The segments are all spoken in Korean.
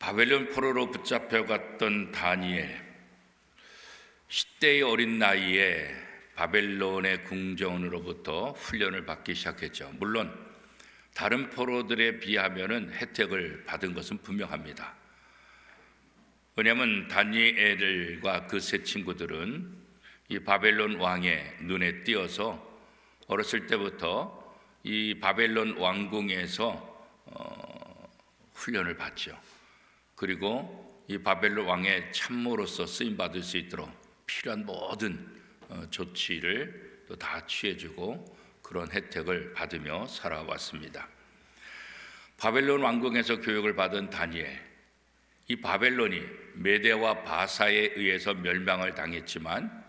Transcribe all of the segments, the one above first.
바벨론 포로로 붙잡혀갔던 다니엘, 10대의 어린 나이에 바벨론의 궁정으로부터 훈련을 받기 시작했죠. 물론 다른 포로들에 비하면 혜택을 받은 것은 분명합니다. 왜냐하면 다니엘과 그 세 친구들은 이 바벨론 왕의 눈에 띄어서 어렸을 때부터 이 바벨론 왕궁에서 훈련을 받죠. 그리고 이 바벨론 왕의 참모로서 쓰임받을 수 있도록 필요한 모든 조치를 또 다 취해주고 그런 혜택을 받으며 살아왔습니다. 바벨론 왕궁에서 교육을 받은 다니엘, 이 바벨론이 메대와 바사에 의해서 멸망을 당했지만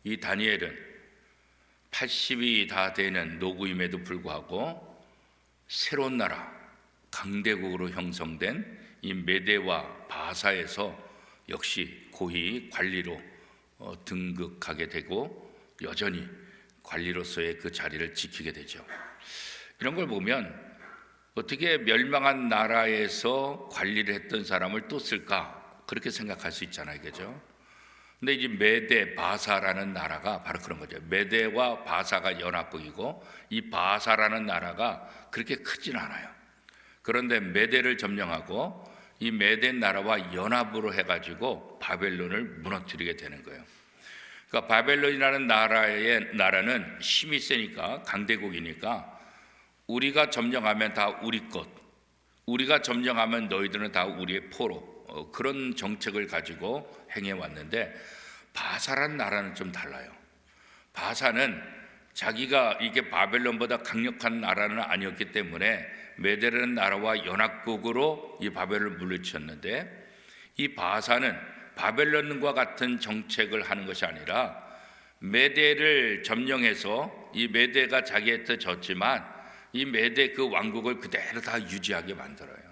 이 다니엘은 80이 다 되는 노구임에도 불구하고 새로운 나라, 강대국으로 형성된 이 메대와 바사에서 역시 고위 관리로 등극하게 되고 여전히 관리로서의 그 자리를 지키게 되죠. 이런 걸 보면 어떻게 멸망한 나라에서 관리를 했던 사람을 또 쓸까? 그렇게 생각할 수 있잖아요, 그죠? 근데 이제 메대, 바사라는 나라가 바로 그런 거죠. 메대와 바사가 연합국이고 이 바사라는 나라가 그렇게 크진 않아요. 그런데 메대를 점령하고 이 메대 나라와 연합으로 해가지고 바벨론을 무너뜨리게 되는 거예요. 그러니까 바벨론이라는 나라는 힘이 세니까, 강대국이니까 우리가 점령하면 다 우리 것, 우리가 점령하면 너희들은 다 우리의 포로, 그런 정책을 가지고 행해왔는데 바사라는 나라는 좀 달라요. 바사는 자기가 이게 바벨론보다 강력한 나라는 아니었기 때문에 메대라는 나라와 연합국으로 이 바벨론을 물리쳤는데, 이 바사는 바벨론과 같은 정책을 하는 것이 아니라 메대를 점령해서 이 메대가 자기한테 졌지만 이 메대 그 왕국을 그대로 다 유지하게 만들어요.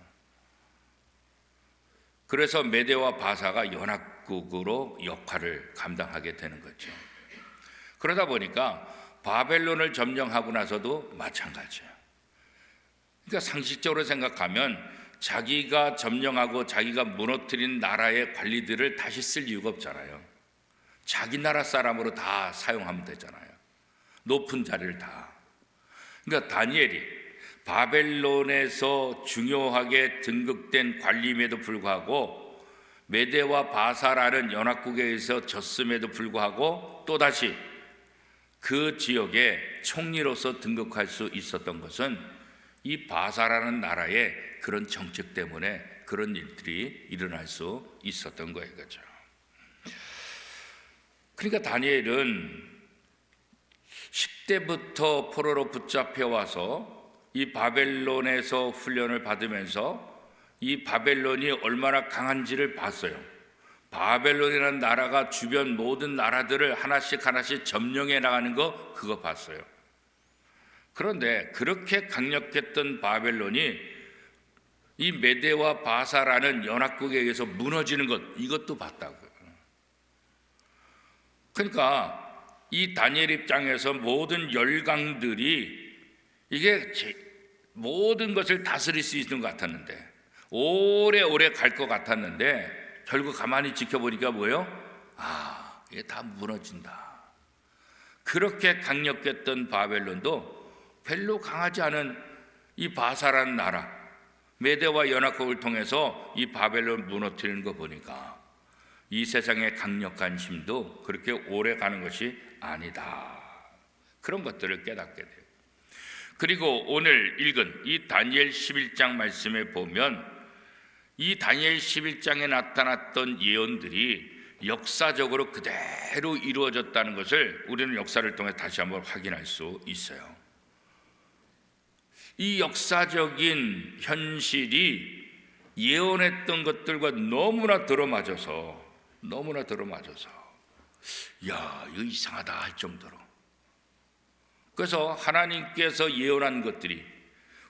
그래서 메대와 바사가 연합국으로 역할을 감당하게 되는 거죠. 그러다 보니까 바벨론을 점령하고 나서도 마찬가지예요. 그러니까 상식적으로 생각하면 자기가 점령하고 자기가 무너뜨린 나라의 관리들을 다시 쓸 이유가 없잖아요. 자기 나라 사람으로 다 사용하면 되잖아요. 높은 자리를 다. 그러니까 다니엘이 바벨론에서 중요하게 등극된 관리임에도 불구하고 메대와 바사라는 연합국에 의해서 졌음에도 불구하고 또다시 그 지역에 총리로서 등극할 수 있었던 것은 이 바사라는 나라의 그런 정책 때문에 그런 일들이 일어날 수 있었던 거예요. 그렇죠? 그러니까 다니엘은 10대부터 포로로 붙잡혀 와서 이 바벨론에서 훈련을 받으면서 이 바벨론이 얼마나 강한지를 봤어요. 바벨론이라는 나라가 주변 모든 나라들을 하나씩 점령해 나가는 거, 그거 봤어요. 그런데 그렇게 강력했던 바벨론이 이 메대와 바사라는 연합국에 의해서 무너지는 것, 이것도 봤다고요. 그러니까 이 다니엘 입장에서 모든 열강들이 이게 모든 것을 다스릴 수 있는 것 같았는데, 오래오래 갈 것 같았는데 결국 가만히 지켜보니까 뭐예요? 이게 다 무너진다. 그렇게 강력했던 바벨론도 별로 강하지 않은 이 바사라는 나라, 메대와 연합국을 통해서 이 바벨론 무너뜨리는 거 보니까 이 세상의 강력한 힘도 그렇게 오래 가는 것이 아니다. 그런 것들을 깨닫게 돼요. 그리고 오늘 읽은 이 다니엘 11장 말씀에 보면 이 다니엘 11장에 나타났던 예언들이 역사적으로 그대로 이루어졌다는 것을 우리는 역사를 통해 다시 한번 확인할 수 있어요. 이 역사적인 현실이 예언했던 것들과 너무나 들어맞아서 야, 이거 이상하다 할 정도로, 그래서 하나님께서 예언한 것들이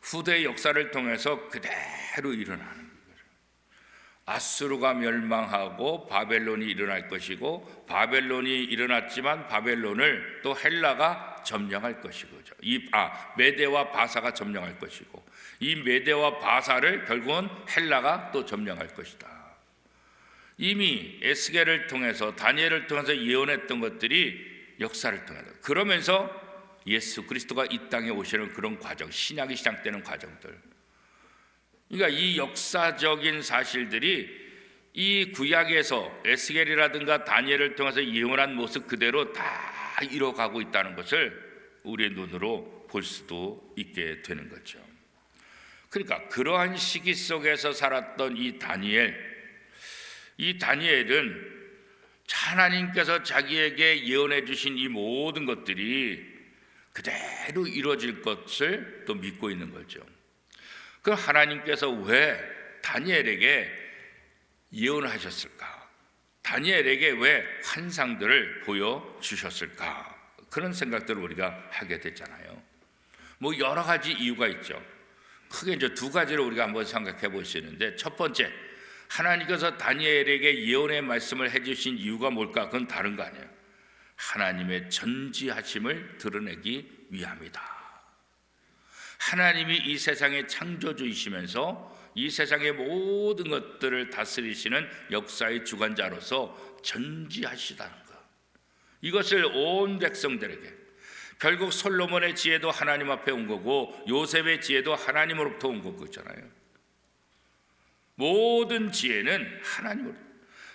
후대 역사를 통해서 그대로 일어나는 거예요. 아수르가 멸망하고 바벨론이 일어날 것이고, 바벨론이 일어났지만 바벨론을 또 헬라가 점령할 것이고, 메대와 바사가 점령할 것이고, 이 메대와 바사를 결국은 헬라가 또 점령할 것이다. 이미 에스겔을 통해서, 다니엘을 통해서 예언했던 것들이 역사를 통해서, 그러면서 예수 그리스도가 이 땅에 오시는 그런 과정, 신약이 시작되는 과정들, 그러니까 이 역사적인 사실들이 이 구약에서 에스겔이라든가 다니엘을 통해서 예언한 모습 그대로 다 이뤄가고 있다는 것을 우리의 눈으로 볼 수도 있게 되는 거죠. 그러니까 그러한 시기 속에서 살았던 이 다니엘은 하나님께서 자기에게 예언해 주신 이 모든 것들이 그대로 이루어질 것을 또 믿고 있는 거죠. 그럼 하나님께서 왜 다니엘에게 예언하셨을까? 다니엘에게 왜 환상들을 보여주셨을까? 그런 생각들을 우리가 하게 됐잖아요. 뭐 여러 가지 이유가 있죠. 크게 이제 두 가지를 우리가 한번 생각해 볼 수 있는데, 첫 번째, 하나님께서 다니엘에게 예언의 말씀을 해주신 이유가 뭘까? 그건 다른 거 아니에요. 하나님의 전지하심을 드러내기 위함이다. 하나님이 이 세상의 창조주이시면서 이 세상의 모든 것들을 다스리시는 역사의 주관자로서 전지하시다는 것, 이것을 온 백성들에게, 결국 솔로몬의 지혜도 하나님 앞에 온 거고 요셉의 지혜도 하나님으로부터 온 거잖아요. 모든 지혜는 하나님으로,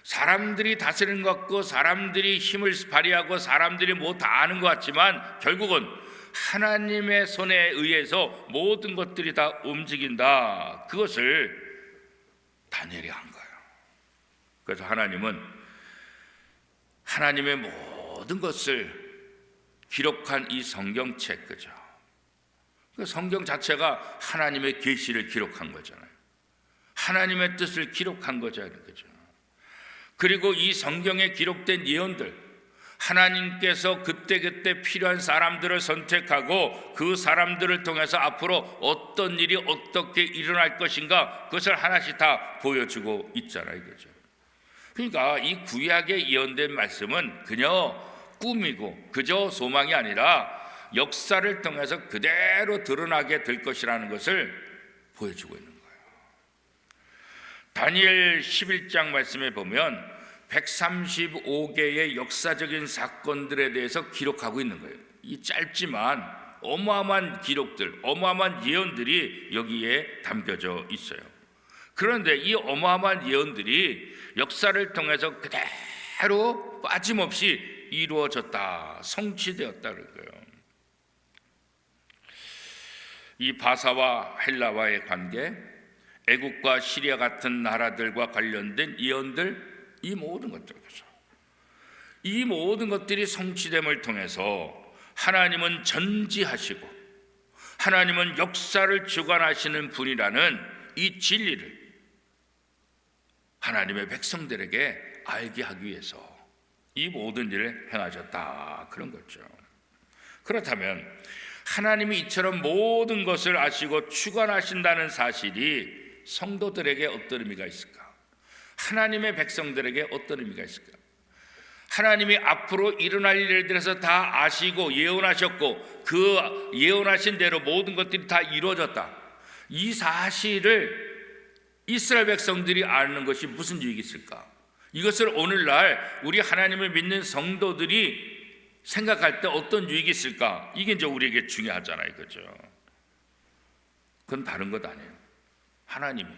사람들이 다스리는 것 같고 사람들이 힘을 발휘하고 사람들이 뭐 다 아는 것 같지만 결국은 하나님의 손에 의해서 모든 것들이 다 움직인다. 그것을 다니엘이 한 거예요. 그래서 하나님은 하나님의 모든 것을 기록한 이 성경책, 그죠? 그 성경 자체가 하나님의 계시를 기록한 거잖아요. 하나님의 뜻을 기록한 거잖아요. 그리고 이 성경에 기록된 예언들, 하나님께서 그때그때 필요한 사람들을 선택하고 그 사람들을 통해서 앞으로 어떤 일이 어떻게 일어날 것인가, 그것을 하나씩 다 보여주고 있잖아요. 그죠? 그러니까 이 구약에 예언된 말씀은 그저 꿈이고 그저 소망이 아니라 역사를 통해서 그대로 드러나게 될 것이라는 것을 보여주고 있는 거예요. 다니엘 11장 말씀에 보면 135개의 역사적인 사건들에 대해서 기록하고 있는 거예요. 이 짧지만 어마어마한 기록들, 어마어마한 예언들이 여기에 담겨져 있어요. 그런데 이 어마어마한 예언들이 역사를 통해서 그대로 빠짐없이 이루어졌다, 성취되었다는 거예요. 이 바사와 헬라와의 관계, 애국과 시리아 같은 나라들과 관련된 예언들, 이 모든 것들에서 이 모든 것들이 성취됨을 통해서 하나님은 전지하시고 하나님은 역사를 주관하시는 분이라는 이 진리를 하나님의 백성들에게 알게 하기 위해서 이 모든 일을 행하셨다, 그런 거죠. 그렇다면 하나님이 이처럼 모든 것을 아시고 주관하신다는 사실이 성도들에게 어떤 의미가 있을까? 하나님의 백성들에게 어떤 의미가 있을까? 하나님이 앞으로 일어날 일들에서 다 아시고 예언하셨고 그 예언하신 대로 모든 것들이 다 이루어졌다, 이 사실을 이스라엘 백성들이 아는 것이 무슨 유익이 있을까? 이것을 오늘날 우리 하나님을 믿는 성도들이 생각할 때 어떤 유익이 있을까? 이게 이제 우리에게 중요하잖아요. 그죠? 그건 다른 것 아니에요. 하나님이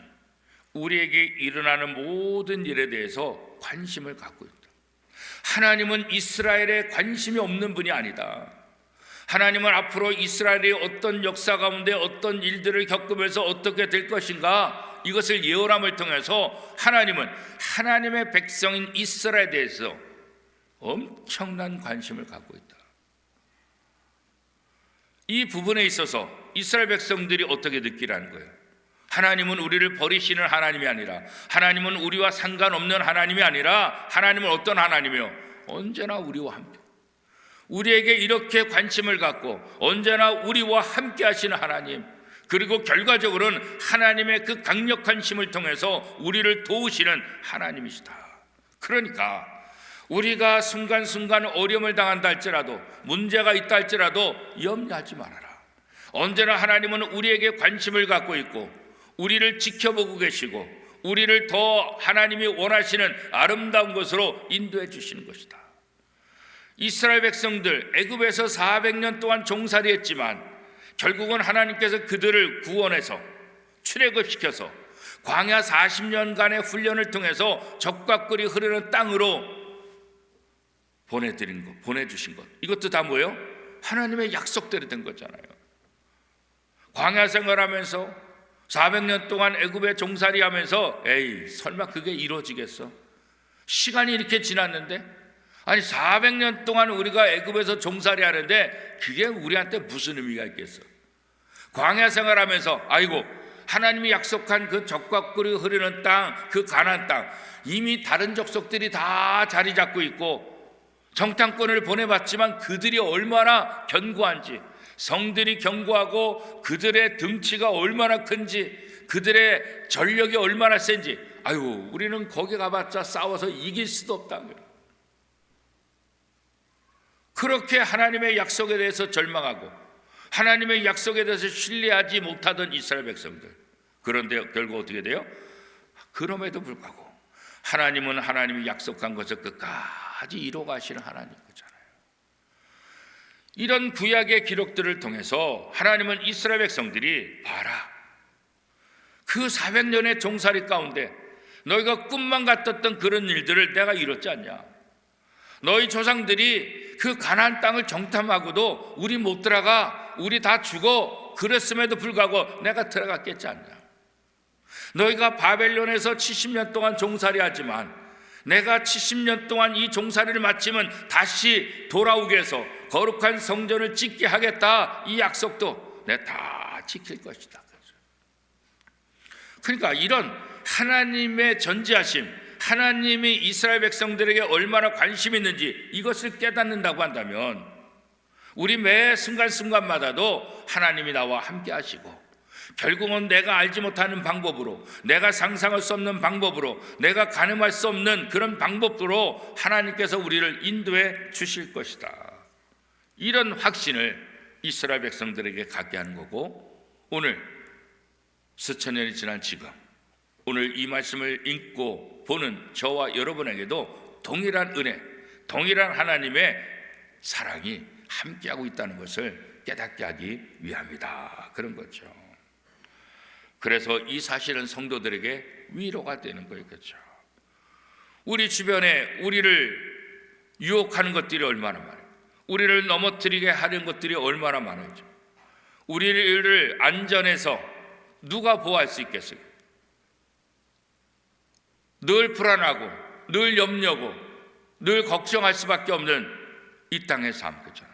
우리에게 일어나는 모든 일에 대해서 관심을 갖고 있다. 하나님은 이스라엘에 관심이 없는 분이 아니다. 하나님은 앞으로 이스라엘의 어떤 역사 가운데 어떤 일들을 겪으면서 어떻게 될 것인가, 이것을 예언함을 통해서 하나님은 하나님의 백성인 이스라엘에 대해서 엄청난 관심을 갖고 있다. 이 부분에 있어서 이스라엘 백성들이 어떻게 느끼라는 거예요? 하나님은 우리를 버리시는 하나님이 아니라, 하나님은 우리와 상관없는 하나님이 아니라, 하나님은 어떤 하나님이요? 언제나 우리와 함께, 우리에게 이렇게 관심을 갖고 언제나 우리와 함께 하시는 하나님, 그리고 결과적으로는 하나님의 그 강력한 힘을 통해서 우리를 도우시는 하나님이시다. 그러니까 우리가 순간순간 어려움을 당한다 할지라도, 문제가 있다 할지라도 염려하지 말아라. 언제나 하나님은 우리에게 관심을 갖고 있고 우리를 지켜보고 계시고 우리를 더 하나님이 원하시는 아름다운 것으로 인도해 주시는 것이다. 이스라엘 백성들 애굽에서 400년 동안 종살이했지만 결국은 하나님께서 그들을 구원해서 출애굽시켜서 광야 40년간의 훈련을 통해서 적과 꿀이 흐르는 땅으로 보내주신 것, 이것도 다 뭐예요? 하나님의 약속대로 된 거잖아요. 광야 생활하면서 400년 동안 애굽에 종살이하면서 에이 설마 그게 이루어지겠어? 시간이 이렇게 지났는데, 아니 400년 동안 우리가 애굽에서 종살이하는데 그게 우리한테 무슨 의미가 있겠어? 광야 생활하면서 아이고 하나님이 약속한 그 적과 꿀이 흐르는 땅, 그 가나안 땅, 이미 다른 족속들이 다 자리 잡고 있고 정탐꾼을 보내봤지만 그들이 얼마나 견고한지, 성들이 견고하고 그들의 등치가 얼마나 큰지, 그들의 전력이 얼마나 센지, 아유 우리는 거기 가봤자 싸워서 이길 수도 없다고요. 그렇게 하나님의 약속에 대해서 절망하고 하나님의 약속에 대해서 신뢰하지 못하던 이스라엘 백성들, 그런데 결국 어떻게 돼요? 그럼에도 불구하고 하나님은 하나님이 약속한 것을 끝까지 이루어가시는 하나님 거잖아요. 이런 구약의 기록들을 통해서 하나님은 이스라엘 백성들이 봐라, 그 400년의 종살이 가운데 너희가 꿈만 같았던 그런 일들을 내가 이뤘지 않냐? 너희 조상들이 그 가나안 땅을 정탐하고도 우리 못 들어가, 우리 다 죽어, 그랬음에도 불구하고 내가 들어갔겠지 않냐? 너희가 바벨론에서 70년 동안 종살이하지만 내가 70년 동안 이 종살이를 마치면 다시 돌아오게 해서 거룩한 성전을 짓게 하겠다, 이 약속도 내가 다 지킬 것이다. 그러니까 이런 하나님의 전지하심, 하나님이 이스라엘 백성들에게 얼마나 관심이 있는지 이것을 깨닫는다고 한다면 우리 매 순간순간마다도 하나님이 나와 함께 하시고, 결국은 내가 알지 못하는 방법으로, 내가 상상할 수 없는 방법으로, 내가 가늠할 수 없는 그런 방법으로 하나님께서 우리를 인도해 주실 것이다. 이런 확신을 이스라엘 백성들에게 갖게 하는 거고, 오늘 수천 년이 지난 지금 오늘 이 말씀을 읽고 보는 저와 여러분에게도 동일한 은혜, 동일한 하나님의 사랑이 함께하고 있다는 것을 깨닫게 하기 위함이다, 그런 거죠. 그래서 이 사실은 성도들에게 위로가 되는 거예요. 그렇죠? 우리 주변에 우리를 유혹하는 것들이 얼마나 많아요. 우리를 넘어뜨리게 하는 것들이 얼마나 많아요. 우리를 안전해서 누가 보호할 수 있겠어요? 늘 불안하고 늘 염려고 늘 걱정할 수밖에 없는 이 땅의 삶, 그렇잖아요.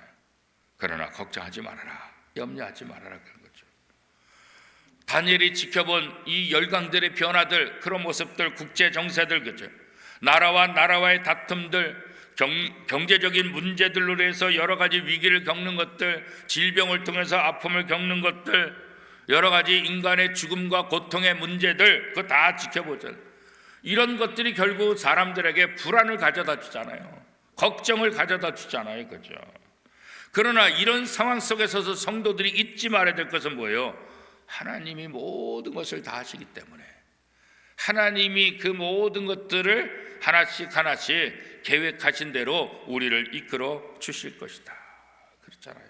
그러나 걱정하지 말아라, 염려하지 말아라, 그런 거죠. 다니엘이 지켜본 이 열강들의 변화들, 그런 모습들, 국제 정세들, 그렇죠. 나라와 나라와의 다툼들, 경제적인 문제들로 해서 여러 가지 위기를 겪는 것들, 질병을 통해서 아픔을 겪는 것들, 여러 가지 인간의 죽음과 고통의 문제들, 그거 다 지켜보죠. 이런 것들이 결국 사람들에게 불안을 가져다 주잖아요. 걱정을 가져다 주잖아요. 그죠? 그러나 이런 상황 속에서도 성도들이 잊지 말아야 될 것은 뭐예요? 하나님이 모든 것을 다 하시기 때문에 하나님이 그 모든 것들을 하나씩 하나씩 계획하신 대로 우리를 이끌어 주실 것이다, 그렇잖아요.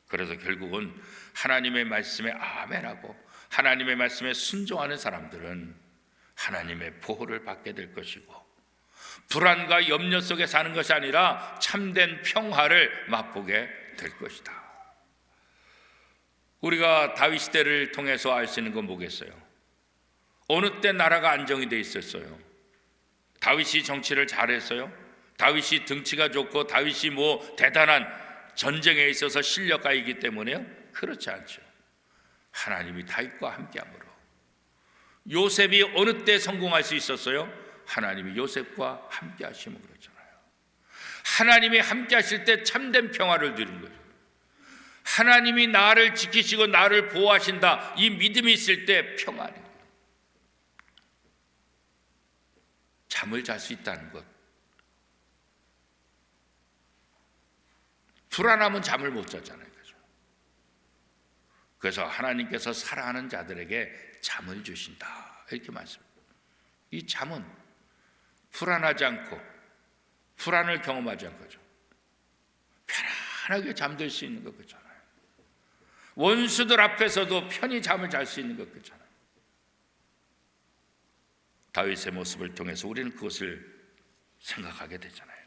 그래서 결국은 하나님의 말씀에 아멘하고 하나님의 말씀에 순종하는 사람들은 하나님의 보호를 받게 될 것이고, 불안과 염려 속에 사는 것이 아니라 참된 평화를 맛보게 될 것이다. 우리가 다윗 시대를 통해서 알 수 있는 건 뭐겠어요? 어느 때 나라가 안정이 돼 있었어요? 다윗이 정치를 잘했어요? 다윗이 등치가 좋고 다윗이 뭐 대단한 전쟁에 있어서 실력가이기 때문에요? 그렇지 않죠. 하나님이 다윗과 함께함으로. 요셉이 어느 때 성공할 수 있었어요? 하나님이 요셉과 함께 하시면 그렇잖아요. 하나님이 함께 하실 때 참된 평화를 누린 거죠. 하나님이 나를 지키시고 나를 보호하신다, 이 믿음이 있을 때 평안이, 잠을 잘 수 있다는 것. 불안하면 잠을 못 자잖아요. 그죠? 그래서 하나님께서 사랑하는 자들에게 잠을 주신다, 이렇게 말씀합니다. 이 잠은 불안하지 않고 불안을 경험하지 않고죠, 편안하게 잠들 수 있는 것 같잖아요. 원수들 앞에서도 편히 잠을 잘 수 있는 것 같잖아요. 다윗의 모습을 통해서 우리는 그것을 생각하게 되잖아요.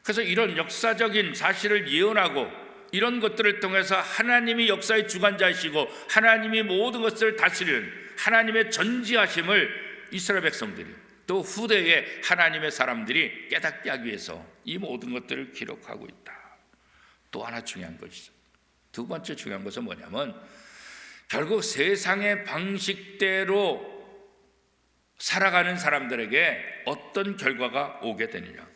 그래서 이런 역사적인 사실을 예언하고 이런 것들을 통해서 하나님이 역사의 주관자이시고 하나님이 모든 것을 다스리는 하나님의 전지하심을 이스라엘 백성들이, 또 후대의 하나님의 사람들이 깨닫게 하기 위해서 이 모든 것들을 기록하고 있다. 또 하나 중요한 것이죠. 두 번째 중요한 것은 뭐냐면, 결국 세상의 방식대로 살아가는 사람들에게 어떤 결과가 오게 되느냐,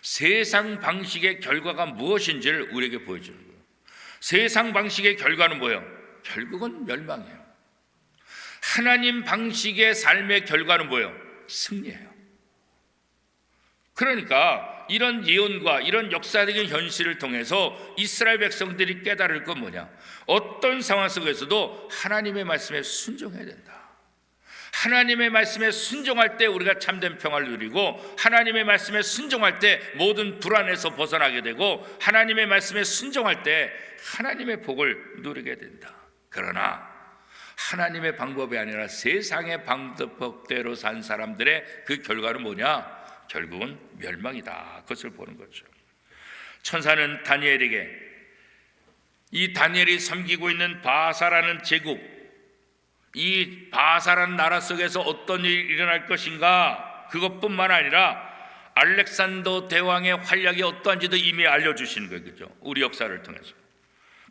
세상 방식의 결과가 무엇인지를 우리에게 보여주는 거예요. 세상 방식의 결과는 뭐예요? 결국은 멸망이에요. 하나님 방식의 삶의 결과는 뭐예요? 승리예요. 그러니까 이런 예언과 이런 역사적인 현실을 통해서 이스라엘 백성들이 깨달을 건 뭐냐, 어떤 상황 속에서도 하나님의 말씀에 순종해야 된다. 하나님의 말씀에 순종할 때 우리가 참된 평화를 누리고, 하나님의 말씀에 순종할 때 모든 불안에서 벗어나게 되고, 하나님의 말씀에 순종할 때 하나님의 복을 누리게 된다. 그러나 하나님의 방법이 아니라 세상의 방법대로 산 사람들의 그 결과는 뭐냐? 결국은 멸망이다. 그것을 보는 거죠. 천사는 다니엘에게 이 다니엘이 섬기고 있는 바사라는 제국, 이 바사라는 나라 속에서 어떤 일이 일어날 것인가, 그것뿐만 아니라 알렉산더 대왕의 활약이 어떠한지도 이미 알려주시는 거예요. 그죠? 우리 역사를 통해서.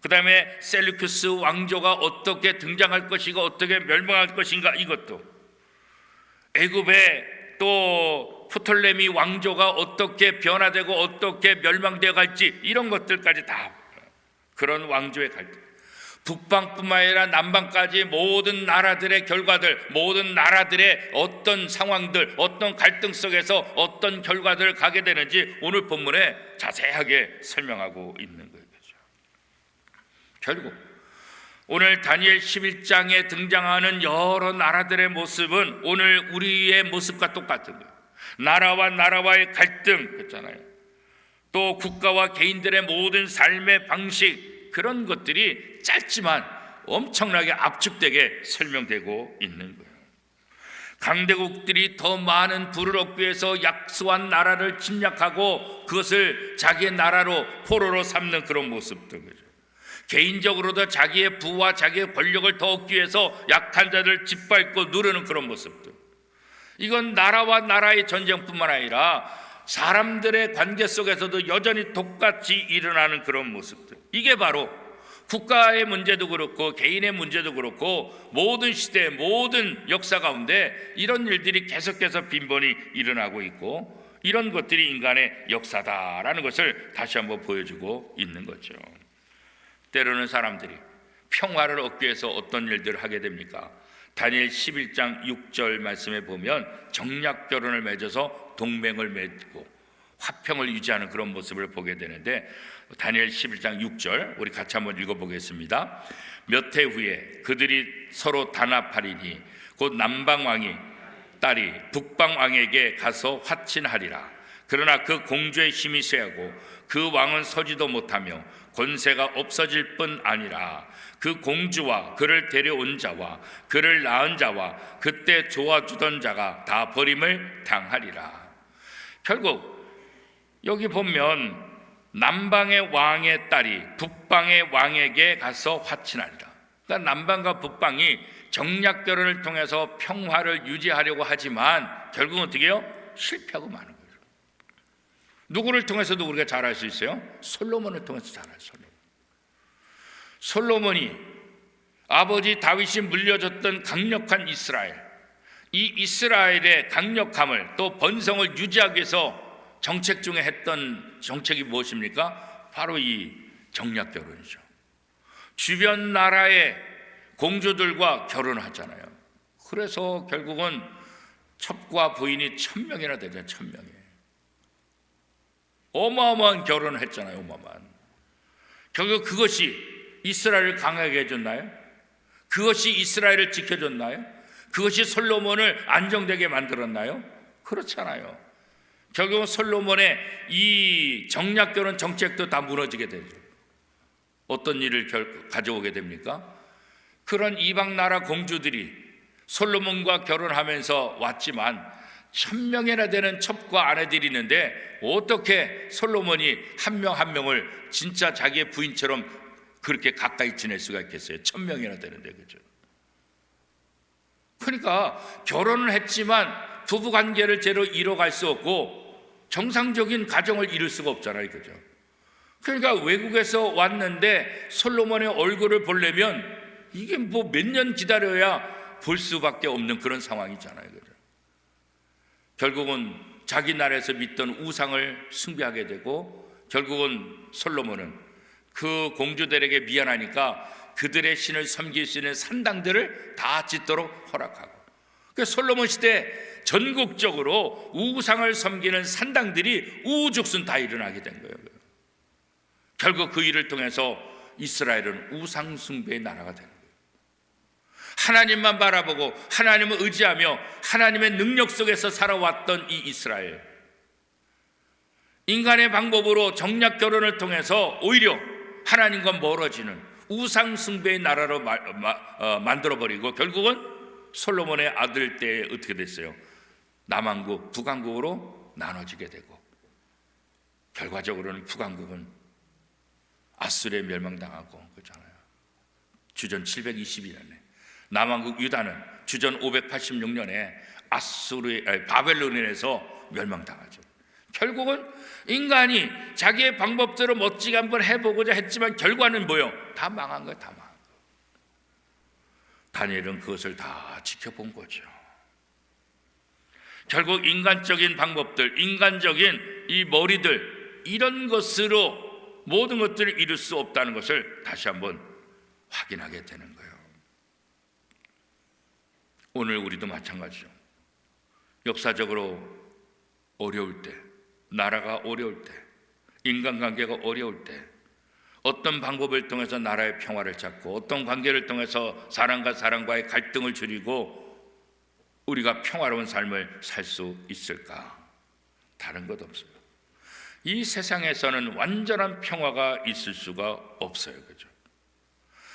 그 다음에 셀루큐스 왕조가 어떻게 등장할 것이고 어떻게 멸망할 것인가, 이것도, 애굽의 또 프톨레미 왕조가 어떻게 변화되고 어떻게 멸망되어 갈지, 이런 것들까지 다, 그런 왕조의 갈등, 북방뿐만 아니라 남방까지 모든 나라들의 결과들, 모든 나라들의 어떤 상황들, 어떤 갈등 속에서 어떤 결과들을 가게 되는지 오늘 본문에 자세하게 설명하고 있는 거예요. 결국 오늘 다니엘 11장에 등장하는 여러 나라들의 모습은 오늘 우리의 모습과 똑같은 거예요. 나라와 나라와의 갈등, 그렇잖아요. 또 국가와 개인들의 모든 삶의 방식, 그런 것들이 짧지만 엄청나게 압축되게 설명되고 있는 거예요. 강대국들이 더 많은 부를 얻기 위해서 약소한 나라를 침략하고 그것을 자기의 나라로, 포로로 삼는 그런 모습들, 그죠? 개인적으로도 자기의 부와 자기의 권력을 더 얻기 위해서 약한 자들을 짓밟고 누르는 그런 모습들, 이건 나라와 나라의 전쟁뿐만 아니라 사람들의 관계 속에서도 여전히 똑같이 일어나는 그런 모습들, 이게 바로 국가의 문제도 그렇고 개인의 문제도 그렇고 모든 시대, 모든 역사 가운데 이런 일들이 계속해서 빈번히 일어나고 있고, 이런 것들이 인간의 역사다라는 것을 다시 한번 보여주고 있는 거죠. 때로는 사람들이 평화를 얻기 위해서 어떤 일들을 하게 됩니까? 다니엘 11장 6절 말씀에 보면 정략 결혼을 맺어서 동맹을 맺고 화평을 유지하는 그런 모습을 보게 되는데, 다니엘 11장 6절 우리 같이 한번 읽어보겠습니다. 몇 해 후에 그들이 서로 단합하리니 곧 남방왕이 딸이 북방왕에게 가서 화친하리라. 그러나 그 공주의 힘이 쇠하고 그 왕은 서지도 못하며 권세가 없어질 뿐 아니라 그 공주와 그를 데려온 자와 그를 낳은 자와 그때 좋아주던 자가 다 버림을 당하리라. 결국 여기 보면 남방의 왕의 딸이 북방의 왕에게 가서 화친하리라. 그러니까 남방과 북방이 정략 결혼을 통해서 평화를 유지하려고 하지만 결국은 어떻게 해요? 실패하고 마는 거예요. 누구를 통해서도 우리가 잘 알 수 있어요? 솔로몬을 통해서 잘 알아요. 솔로몬이 아버지 다윗이 물려줬던 강력한 이스라엘, 이 이스라엘의 강력함을 또 번성을 유지하기 위해서 정책 중에 했던 정책이 무엇입니까? 바로 이 정략 결혼이죠. 주변 나라의 공주들과 결혼하잖아요. 그래서 결국은 첩과 부인이 1000명이나 되죠. 1000명이. 어마어마한 결혼을 했잖아요. 어마어마한. 결국 그것이 이스라엘을 강하게 해줬나요? 그것이 이스라엘을 지켜줬나요? 그것이 솔로몬을 안정되게 만들었나요? 그렇잖아요. 결국은 솔로몬의 이 정략결혼 정책도 다 무너지게 되죠. 어떤 일을 가져오게 됩니까? 그런 이방 나라 공주들이 솔로몬과 결혼하면서 왔지만 1000명이나 되는 첩과 아내들이 있는데 어떻게 솔로몬이 한 명 한 명을 진짜 자기의 부인처럼 그렇게 가까이 지낼 수가 있겠어요? 1000명이나 되는데, 그죠? 그러니까 결혼을 했지만 부부 관계를 제대로 이뤄갈 수 없고 정상적인 가정을 이룰 수가 없잖아요, 그죠? 그러니까 외국에서 왔는데 솔로몬의 얼굴을 보려면 이게 뭐 몇 년 기다려야 볼 수밖에 없는 그런 상황이잖아요, 그죠? 결국은 자기 나라에서 믿던 우상을 숭배하게 되고 결국은 솔로몬은 그 공주들에게 미안하니까 그들의 신을 섬길 수 있는 산당들을 다 짓도록 허락하고, 그 솔로몬 시대 전국적으로 우상을 섬기는 산당들이 우후죽순 다 일어나게 된 거예요. 결국 그 일을 통해서 이스라엘은 우상 숭배의 나라가 되는 거예요. 하나님만 바라보고 하나님을 의지하며 하나님의 능력 속에서 살아왔던 이 이스라엘, 인간의 방법으로 정략 결혼을 통해서 오히려 하나님과 멀어지는 우상 숭배의 나라로 만들어버리고 결국은 솔로몬의 아들 때에 어떻게 됐어요? 남왕국, 북왕국으로 나눠지게 되고 결과적으로는 북왕국은 아수르에 멸망당하고 그렇잖아요. 주전 722년에 남왕국 유다는 주전 586년에 바벨론에서 멸망당하죠. 결국은 인간이 자기의 방법대로 멋지게 한번 해보고자 했지만 결과는 뭐예요? 다 망한 거예요. 다 망한 거예요. 다니엘은 그것을 다 지켜본 거죠. 결국 인간적인 방법들, 인간적인 이 머리들, 이런 것으로 모든 것들을 이룰 수 없다는 것을 다시 한번 확인하게 되는 거예요. 오늘 우리도 마찬가지죠. 역사적으로 어려울 때, 나라가 어려울 때, 인간관계가 어려울 때 어떤 방법을 통해서 나라의 평화를 찾고 어떤 관계를 통해서 사람과 사람과의 갈등을 줄이고 우리가 평화로운 삶을 살 수 있을까? 다른 것 없어요. 이 세상에서는 완전한 평화가 있을 수가 없어요. 그죠?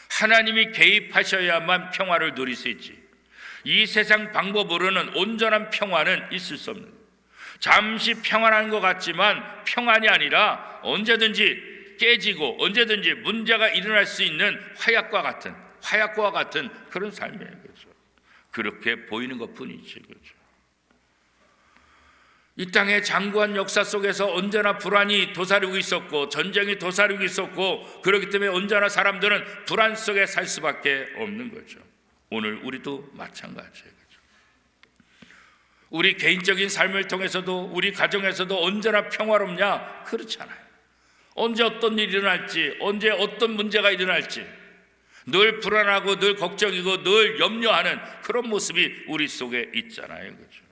하나님이 개입하셔야만 평화를 누릴 수 있지. 이 세상 방법으로는 온전한 평화는 있을 수 없는 거예요. 잠시 평안한 것 같지만 평안이 아니라 언제든지 깨지고 언제든지 문제가 일어날 수 있는 화약과 같은 그런 삶이에요. 그렇죠? 그렇게 보이는 것뿐이지. 그렇죠? 이 땅의 장구한 역사 속에서 언제나 불안이 도사리고 있었고 전쟁이 도사리고 있었고 그렇기 때문에 언제나 사람들은 불안 속에 살 수밖에 없는 거죠. 오늘 우리도 마찬가지예요. 우리 개인적인 삶을 통해서도 우리 가정에서도 언제나 평화롭냐? 그렇잖아요. 언제 어떤 일이 일어날지, 언제 어떤 문제가 일어날지 늘 불안하고 늘 걱정이고 늘 염려하는 그런 모습이 우리 속에 있잖아요. 그렇죠?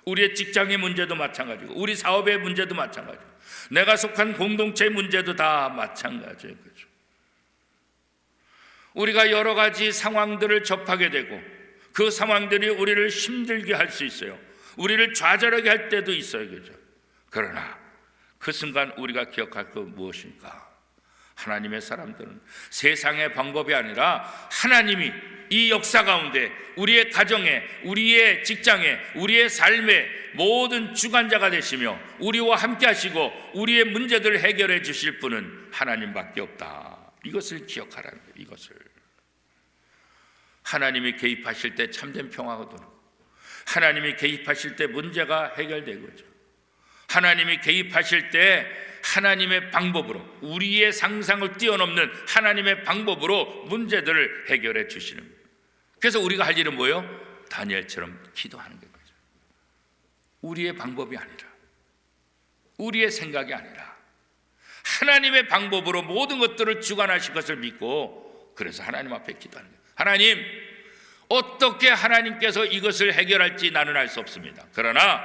우리의 직장의 문제도 마찬가지고 우리 사업의 문제도 마찬가지고 내가 속한 공동체의 문제도 다 마찬가지예요. 그렇죠? 우리가 여러 가지 상황들을 접하게 되고 그 상황들이 우리를 힘들게 할 수 있어요. 우리를 좌절하게 할 때도 있어요. 그죠? 그러나 그 순간 우리가 기억할 것 무엇입니까? 하나님의 사람들은 세상의 방법이 아니라 하나님이 이 역사 가운데 우리의 가정에, 우리의 직장에, 우리의 삶에 모든 주관자가 되시며 우리와 함께 하시고 우리의 문제들을 해결해 주실 분은 하나님밖에 없다. 이것을 기억하라는 거예요. 이것을. 하나님이 개입하실 때 참된 평화가 돌고 하나님이 개입하실 때 문제가 해결되고죠. 하나님이 개입하실 때 하나님의 방법으로 우리의 상상을 뛰어넘는 하나님의 방법으로 문제들을 해결해 주시는 거예요. 그래서 우리가 할 일은 뭐예요? 다니엘처럼 기도하는 거죠. 우리의 방법이 아니라 우리의 생각이 아니라 하나님의 방법으로 모든 것들을 주관하실 것을 믿고, 그래서 하나님 앞에 기도하는 거예요. 하나님, 어떻게 하나님께서 이것을 해결할지 나는 알 수 없습니다. 그러나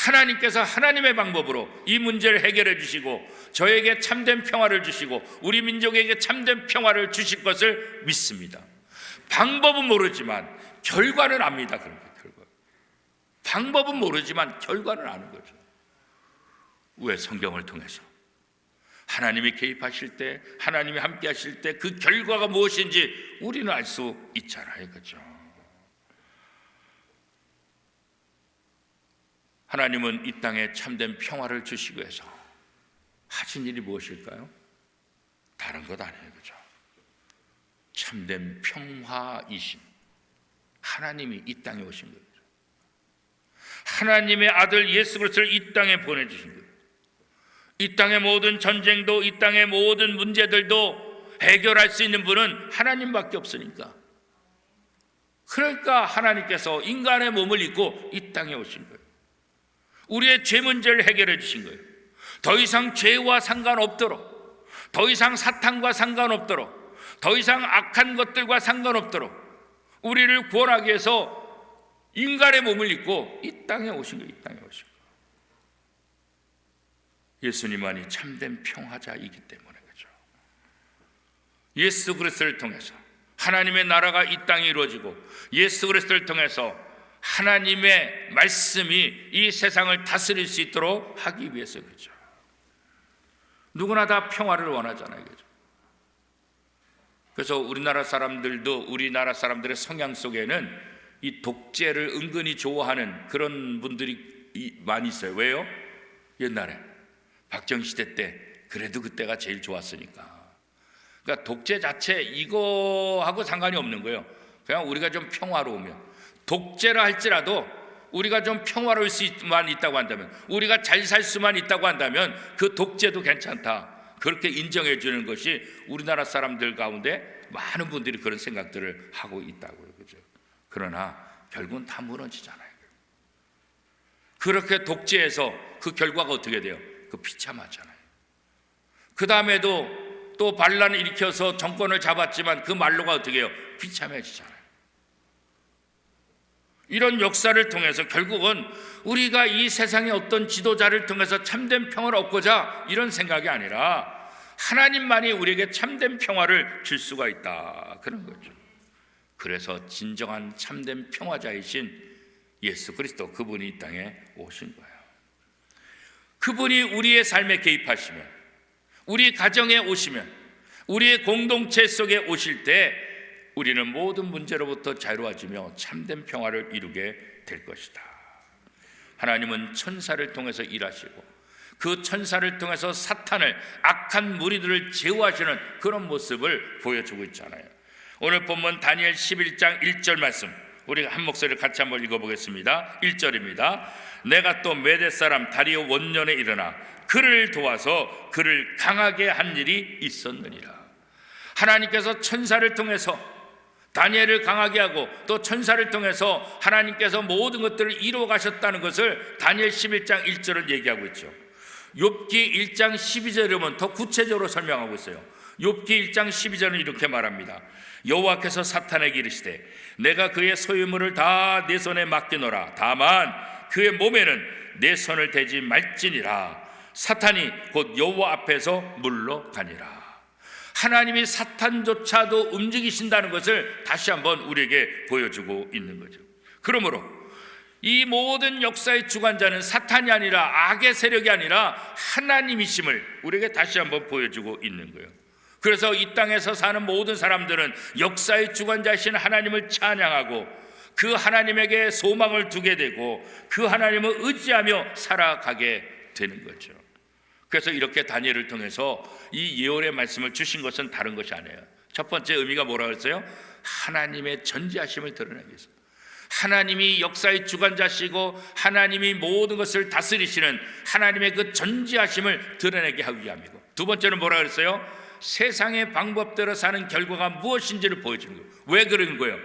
하나님께서 하나님의 방법으로 이 문제를 해결해 주시고 저에게 참된 평화를 주시고 우리 민족에게 참된 평화를 주실 것을 믿습니다. 방법은 모르지만 결과는 압니다. 그런 거 결과. 방법은 모르지만 결과는 아는 거죠. 왜? 성경을 통해서 하나님이 개입하실 때, 하나님이 함께 하실 때 그 결과가 무엇인지 우리는 알 수 있잖아요. 그렇죠? 하나님은 이 땅에 참된 평화를 주시기 위해서 하신 일이 무엇일까요? 다른 것 아니에요. 그렇죠? 참된 평화이신 하나님이 이 땅에 오신 거죠. 하나님의 아들 예수 그리스도를 이 땅에 보내주신 거예요. 이 땅의 모든 전쟁도, 이 땅의 모든 문제들도 해결할 수 있는 분은 하나님밖에 없으니까. 그러니까 하나님께서 인간의 몸을 입고 이 땅에 오신 거예요. 우리의 죄 문제를 해결해 주신 거예요. 더 이상 죄와 상관없도록, 더 이상 사탄과 상관없도록, 더 이상 악한 것들과 상관없도록 우리를 구원하기 위해서 인간의 몸을 입고 이 땅에 오신 거예요. 이 땅에 오신 거예요. 예수님만이 참된 평화자이기 때문에 그렇죠. 예수 그리스도를 통해서 하나님의 나라가 이 땅에 이루어지고 예수 그리스도를 통해서 하나님의 말씀이 이 세상을 다스릴 수 있도록 하기 위해서 그렇죠. 누구나 다 평화를 원하잖아요. 그렇죠? 그래서 우리나라 사람들도 우리나라 사람들의 성향 속에는 이 독재를 은근히 좋아하는 그런 분들이 많이 있어요. 왜요? 옛날에 박정희시대 때 그래도 그때가 제일 좋았으니까. 그러니까 독재 자체 이거하고 상관이 없는 거예요. 그냥 우리가 좀 평화로우면, 독재라 할지라도 우리가 좀 평화로울 수만 있다고 한다면, 우리가 잘 살 수만 있다고 한다면 그 독재도 괜찮다, 그렇게 인정해 주는 것이 우리나라 사람들 가운데 많은 분들이 그런 생각들을 하고 있다고요. 그죠? 그러나 결국은 다 무너지잖아요. 그렇게 독재해서 그 결과가 어떻게 돼요? 그 비참하잖아요. 그 다음에도 또 반란을 일으켜서 정권을 잡았지만 그 말로가 어떻게 해요? 비참해지잖아요. 이런 역사를 통해서 결국은 우리가 이 세상의 어떤 지도자를 통해서 참된 평화를 얻고자 이런 생각이 아니라 하나님만이 우리에게 참된 평화를 줄 수가 있다, 그런 거죠. 그래서 진정한 참된 평화자이신 예수 그리스도, 그분이 이 땅에 오신 거예요. 그분이 우리의 삶에 개입하시면, 우리 가정에 오시면, 우리의 공동체 속에 오실 때 우리는 모든 문제로부터 자유로워지며 참된 평화를 이루게 될 것이다. 하나님은 천사를 통해서 일하시고 그 천사를 통해서 사탄을, 악한 무리들을 제어하시는 그런 모습을 보여주고 있잖아요. 오늘 본문 다니엘 11장 1절 말씀 우리가 한 목소리를 같이 한번 읽어보겠습니다. 1절입니다. 내가 또 메대 사람 다리오 원년에 일어나 그를 도와서 그를 강하게 한 일이 있었느니라. 하나님께서 천사를 통해서 다니엘을 강하게 하고 또 천사를 통해서 하나님께서 모든 것들을 이루어 가셨다는 것을 다니엘 11장 1절은 얘기하고 있죠. 욥기 1장 12절에 보면 더 구체적으로 설명하고 있어요. 욥기 1장 12절은 이렇게 말합니다. 여호와께서 사탄에게 이르시되 내가 그의 소유물을 다 내 손에 맡기노라. 다만 그의 몸에는 내 손을 대지 말지니라. 사탄이 곧 여호와 앞에서 물러가니라. 하나님이 사탄조차도 움직이신다는 것을 다시 한번 우리에게 보여주고 있는 거죠. 그러므로 이 모든 역사의 주관자는 사탄이 아니라 악의 세력이 아니라 하나님이심을 우리에게 다시 한번 보여주고 있는 거예요. 그래서 이 땅에서 사는 모든 사람들은 역사의 주관자이신 하나님을 찬양하고 그 하나님에게 소망을 두게 되고 그 하나님을 의지하며 살아가게 되는 거죠. 그래서 이렇게 다니엘을 통해서 이 예언의 말씀을 주신 것은 다른 것이 아니에요. 첫 번째 의미가 뭐라고 했어요? 하나님의 전지하심을 드러내기 위해서. 하나님이 역사의 주관자시고 하나님이 모든 것을 다스리시는 하나님의 그 전지하심을 드러내게 하기 위함이고, 두 번째는 뭐라고 했어요? 세상의 방법대로 사는 결과가 무엇인지를 보여주는 거예요. 왜 그런 거예요?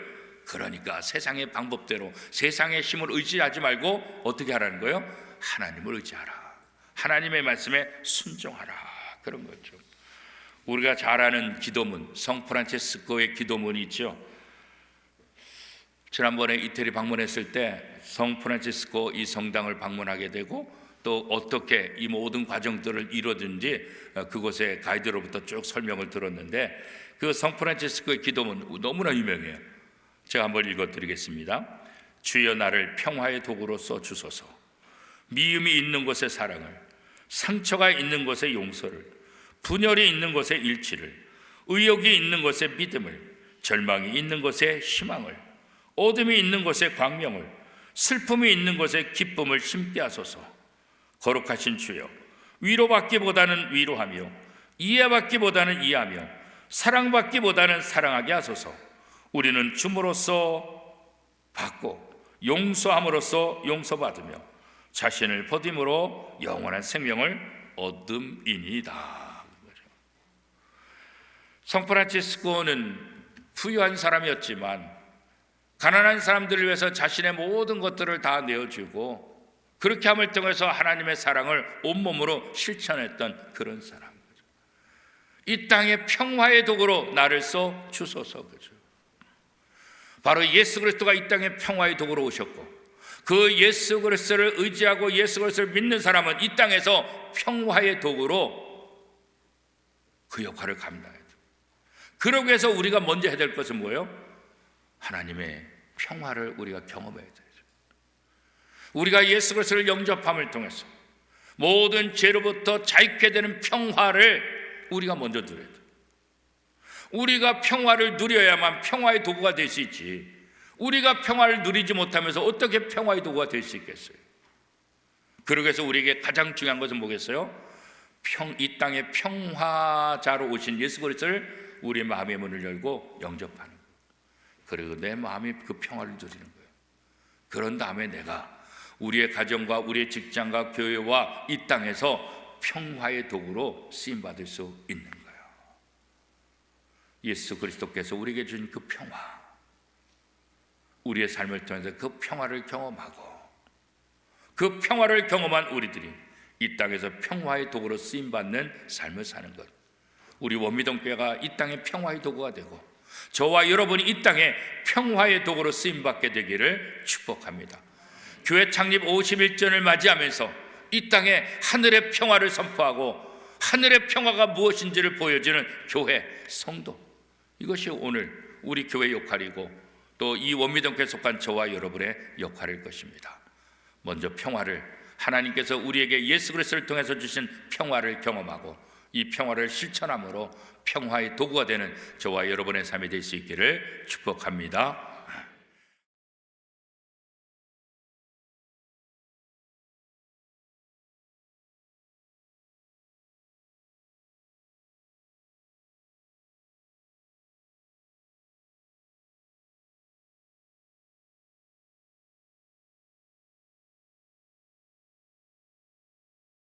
그러니까 세상의 방법대로 세상의 힘을 의지하지 말고 어떻게 하라는 거예요? 하나님을 의지하라. 하나님의 말씀에 순종하라, 그런 거죠. 우리가 잘 아는 기도문, 성 프란체스코의 기도문이 있죠. 지난번에 이태리 방문했을 때 성 프란체스코 이 성당을 방문하게 되고 또 어떻게 이 모든 과정들을 이루어진지 그곳의 가이드로부터 쭉 설명을 들었는데 그 성 프란체스코의 기도문 너무나 유명해요. 제가 한번 읽어드리겠습니다. 주여 나를 평화의 도구로 써주소서. 미움이 있는 곳에 사랑을, 상처가 있는 곳에 용서를, 분열이 있는 곳에 일치를, 의욕이 있는 곳에 믿음을, 절망이 있는 곳에 희망을, 어둠이 있는 곳에 광명을, 슬픔이 있는 곳에 기쁨을 심게 하소서. 거룩하신 주여, 위로받기보다는 위로하며 이해받기보다는 이해하며 사랑받기보다는 사랑하게 하소서. 우리는 줌으로써 받고 용서함으로써 용서받으며 자신을 버림으로 영원한 생명을 얻음이니이다. 성 프란치스코는 부유한 사람이었지만 가난한 사람들을 위해서 자신의 모든 것들을 다 내어주고 그렇게 함을 통해서 하나님의 사랑을 온몸으로 실천했던 그런 사람. 이 땅의 평화의 도구로 나를 써 주소서. 바로 예수 그리스도가 이 땅의 평화의 도구로 오셨고 그 예수 그리스도를 의지하고 예수 그리스도를 믿는 사람은 이 땅에서 평화의 도구로 그 역할을 감당해야 돼요. 그러기 위해서 우리가 먼저 해야 될 것은 뭐예요? 하나님의 평화를 우리가 경험해야 돼요. 우리가 예수 그리스도를 영접함을 통해서 모든 죄로부터 자유케 되는 평화를 우리가 먼저 누려야 돼요. 우리가 평화를 누려야만 평화의 도구가 될 수 있지, 우리가 평화를 누리지 못하면서 어떻게 평화의 도구가 될 수 있겠어요? 그러기 위해서 우리에게 가장 중요한 것은 뭐겠어요? 이 땅의 평화자로 오신 예수 그리스도를 우리의 마음의 문을 열고 영접하는 거예요. 그리고 내 마음이 그 평화를 누리는 거예요. 그런 다음에 내가 우리의 가정과 우리의 직장과 교회와 이 땅에서 평화의 도구로 쓰임받을 수 있는 거예요. 예수 그리스도께서 우리에게 주신 그 평화, 우리의 삶을 통해서 그 평화를 경험하고 그 평화를 경험한 우리들이 이 땅에서 평화의 도구로 쓰임받는 삶을 사는 것, 우리 원미동교회가 이 땅의 평화의 도구가 되고 저와 여러분이 이 땅에 평화의 도구로 쓰임받게 되기를 축복합니다. 교회 창립 51주년을 맞이하면서 이 땅에 하늘의 평화를 선포하고 하늘의 평화가 무엇인지를 보여주는 교회, 성도, 이것이 오늘 우리 교회의 역할이고 또 이 원미동교회에 속한 저와 여러분의 역할일 것입니다. 먼저 평화를, 하나님께서 우리에게 예수 그리스도를 통해서 주신 평화를 경험하고 이 평화를 실천함으로 평화의 도구가 되는 저와 여러분의 삶이 될 수 있기를 축복합니다.